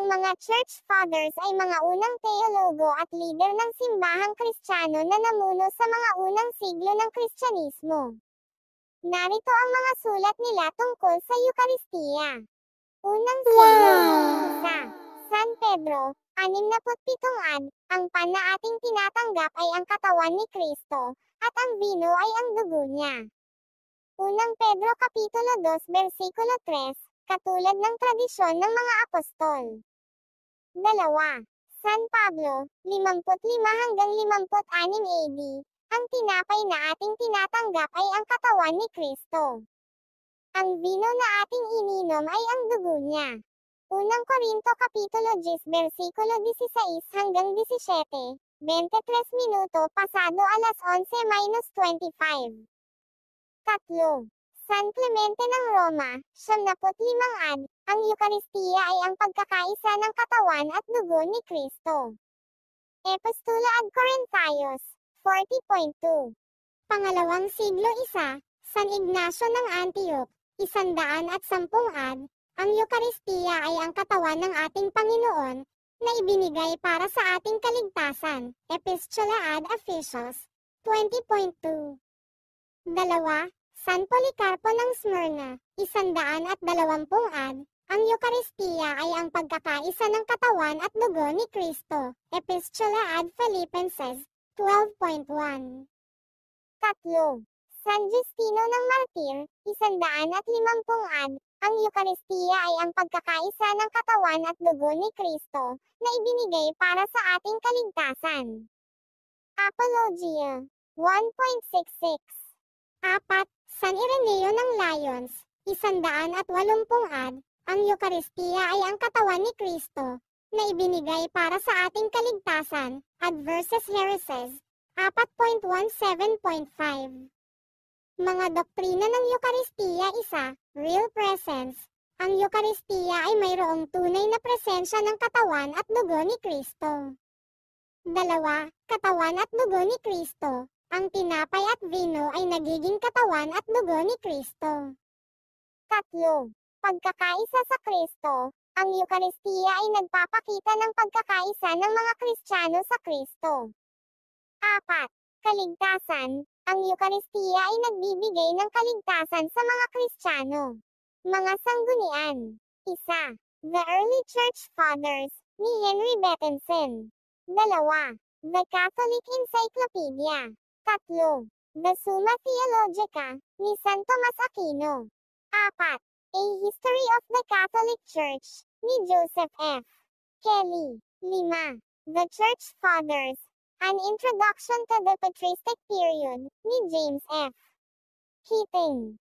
Ang mga church fathers ay mga unang teologo at lider ng simbahang Kristiyano na namuno sa mga unang siglo ng Kristyanismo. Narito ang mga sulat nila tungkol sa Eukaristiya. Unang siglo, 1. San Pedro, 67 AD, ang pan na ating tinatanggap ay ang katawan ni Kristo, at ang vino ay ang dugo niya. Unang Pedro Kapitulo 2 versikulo 3, katulad ng tradisyon ng mga apostol. 2. San Pablo, 55 hanggang 56 AD, ang tinapay na ating tinatanggap ay ang katawan ni Kristo. Ang vino na ating ininom ay ang dugo niya. Unang Korinto Kapitulo 10 versikulo 16 hanggang 17, 23 minuto pasado alas 11:25. 3. San Clemente ng Roma, 75 AD, ang Eukaristiya ay ang pagkakaisa ng katawan at dugo ni Kristo. Epistula ad Corintios, 40.2. Pangalawang siglo 1, San Ignacio ng Antioch, 110 AD, ang Eukaristiya ay ang katawan ng ating Panginoon, na ibinigay para sa ating kaligtasan. Epistula ad Ephesians, 20.2. 2. San Policarpo ng Smyrna, 120 AD, ang Eukaristiya ay ang pagkakaisa ng katawan at dugo ni Kristo. Epistula ad Philippenses, 12.1. 3. San Justino ng Martir, 150 AD, ang Eukaristiya ay ang pagkakaisa ng katawan at dugo ni Kristo, na ibinigay para sa ating kaligtasan. Apologia 1.66. 4. San Ireneo ng Lyons, 180 AD, ang Eukaristiya ay ang katawan ni Kristo, na ibinigay para sa ating kaligtasan. Adversus Heresies, 4.17.5. Mga doktrina ng Eukaristiya. 1. Real presence. Ang Eukaristiya ay mayroong tunay na presensya ng katawan at dugo ni Kristo. 2. Katawan at dugo ni Kristo. Ang tinapay at vino ay nagiging katawan at dugo ni Kristo. 3. Pagkakaisa sa Kristo. Ang Eukaristiya ay nagpapakita ng pagkakaisa ng mga Kristiyano sa Kristo. 4. Kaligtasan. Ang Eukaristiya ay nagbibigay ng kaligtasan sa mga Kristiyano. Mga sanggunian. 1. The Early Church Fathers, ni Henry Bettenson. 2. The Catholic Encyclopedia. 3. The Summa Theologica, ni San Tomas Aquino. 4. A History of the Catholic Church, ni Joseph F. Kelly. 5. The Church Fathers, An Introduction to the Patristic Period, ni James F. Keating.